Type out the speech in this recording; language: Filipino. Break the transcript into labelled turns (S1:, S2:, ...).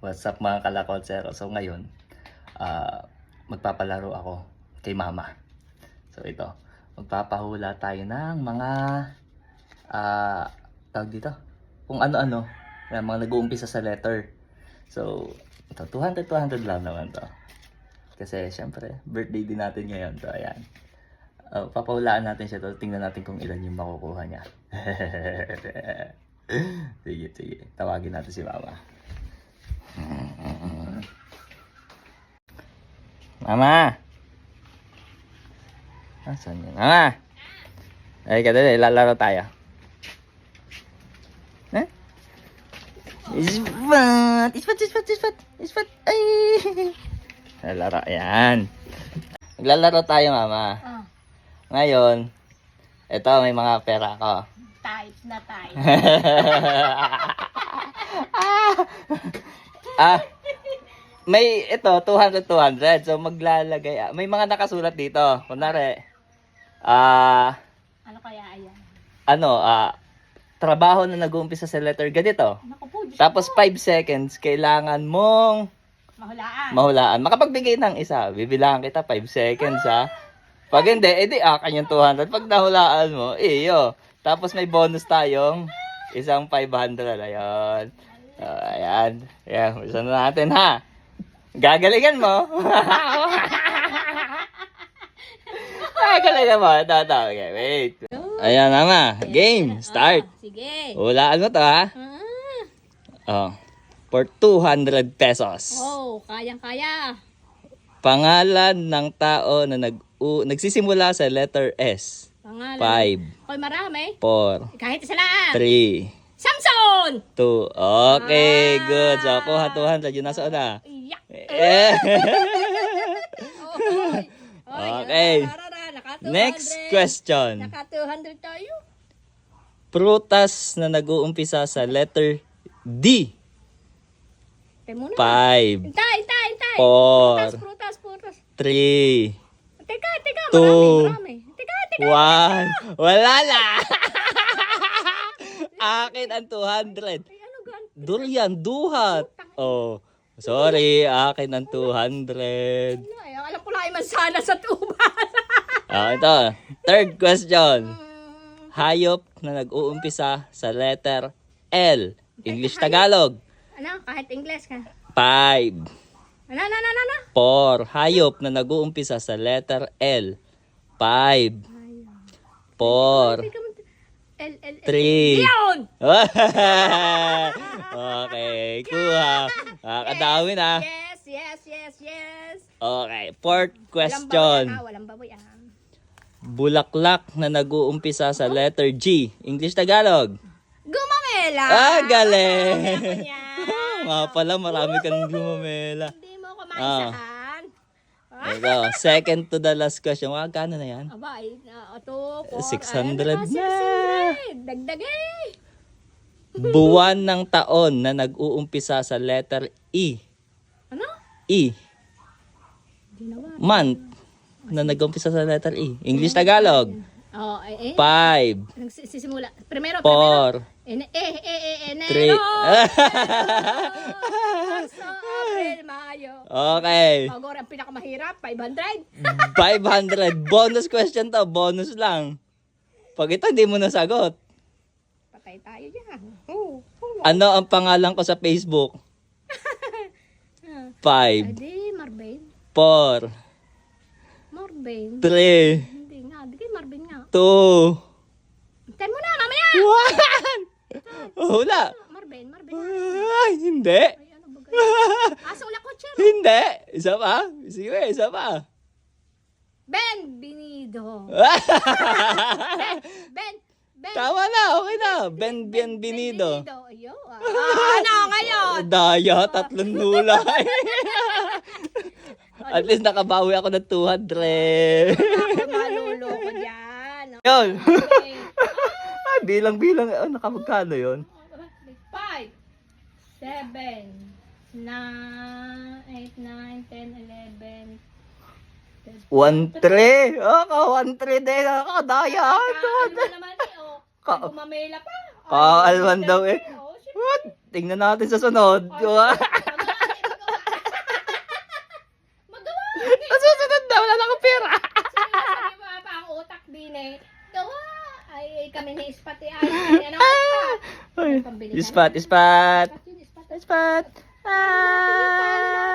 S1: What's up mga kalakotsero? So ngayon, magpapalaro ako kay mama. So ito, magpapahula tayo ng mga tawag dito, kung ano-ano, yung mga nag-uumpisa sa letter. So ito, 200 lang naman to. Kasi syempre, birthday din natin ngayon. So ayan, papahulaan natin siya to. Tingnan natin kung ilan yung makukuha niya. Sige, tawagin natin si mama. Mama! Saan yun? Mama! Ay, kadali, lalaro tayo. Ha? Ispat! Ay! Lalaro, ayan. Maglalaro tayo, mama. Ngayon, ito, may mga pera ko.
S2: Type na type.
S1: May ito 200. So maglalagay. May mga nakasulat dito. Kunwari
S2: Ano kaya ayan?
S1: Trabaho na nag-uumpisa sa letter ganito.
S2: Naku po, Diyos
S1: Tapos 5 seconds kailangan mong mahulaan. Makapagbigay ng isa, bibilangan kita 5 seconds ha. Pag hindi, edi akin yung 200. Pag nahulaan mo, iyo. Tapos may bonus tayong isang 500. Ayun. Ayan. Usan na natin ha. Gagalingan mo. Gagalingan mo. Ito. Okay, wait. Ayan, mama. Game. Start.
S2: Sige.
S1: Hulaan mo to ha. For 200 pesos.
S2: Oh, kayang-kaya.
S1: Pangalan ng tao na nagsisimula sa letter S.
S2: Pangalan.
S1: 5.
S2: Hoy, marami.
S1: 4.
S2: Kahit isa lang.
S1: 3.
S2: Samson!
S1: 2. Okay, good. So, kuha 200. Yun nasa una.
S2: Iyak.
S1: Okay. Next question.
S2: Naka 200 tayo.
S1: Prutas na nag-uumpisa sa letter D.
S2: Tayo muna.
S1: 5.
S2: Hintay.
S1: 4.
S2: Prutas.
S1: 3.
S2: Teka,
S1: Two.
S2: marami. Teka.
S1: 1. Wala na. Akin ang 200.
S2: Ay, ano gan?
S1: Durian, duhat. Oh, sorry. Akin ang 200.
S2: Ay, alam ko lang ay mansana sa tuban.
S1: Ito. Third question. Hayop na nag-uumpisa sa letter L. English, Tagalog.
S2: Ano? Kahit English ka.
S1: 5.
S2: Ano?
S1: 4. Hayop na nag-uumpisa sa letter L. 5. 4. 3.
S2: Leon!
S1: Okay, kuha. Kadami na.
S2: Yes.
S1: Okay, fourth question.
S2: Walang baboy.
S1: Bulaklak na nag-uumpisa sa letter G. English, Tagalog.
S2: Gumamela!
S1: Galing!
S2: Yan.
S1: Nga pala, marami kang gumamela.
S2: Hindi mo kumaisahan.
S1: Ito, second to the last question. Kano na yan?
S2: Aba, ito,
S1: 600 na.
S2: Dagdagay.
S1: Buwan ng taon na nag-uumpisa sa letter E.
S2: Ano?
S1: E. Month na nag-uumpisa sa letter E. English, Tagalog. 5.
S2: Nagsisimula. Primero.
S1: 4. 3.
S2: Marso, April, Mayo.
S1: Okay.
S2: Pagor ang pinakamahirap, 500.
S1: 500. Bonus question to. Bonus lang. Pag ito, hindi mo nasagot.
S2: Patay tayo dyan.
S1: Ano ang pangalan ko sa Facebook? 5.
S2: Adi, Marvin.
S1: 4.
S2: Marvin.
S1: 3.
S2: Hindi nga, di kay Marvin nga.
S1: 2.
S2: Tayo mo na, mamaya!
S1: 1. Hula.
S2: Marvin.
S1: Ay, hindi.
S2: Ay, ano ba ganyan? Aso ulit ko, Chero.
S1: Hindi. Isa pa. Sige, isa pa.
S2: Ben Binido. Ben.
S1: Tama na, okay na. Bienvenido.
S2: Ayo. Ano ngayon?
S1: Daya, 3 hula. At least nakabawi ako ng 200.
S2: Maluloko dyan.
S1: Yun.
S2: Okay.
S1: Bilang-bilang. Nakamagkano yun?
S2: 5, 7, 8, 9, 10, 11,
S1: 1-3. 1-3 din. Daya.
S2: Ano naman eh, Gumamela pa.
S1: Kaalman daw eh.
S2: Oh,
S1: What? Tingnan natin sa sunod.
S2: Ano kami ni Ispati ay. Ano ka?
S1: Ay,
S2: Pambili
S1: ispat, ispat.
S2: Ispat.
S1: Ispat. Ay.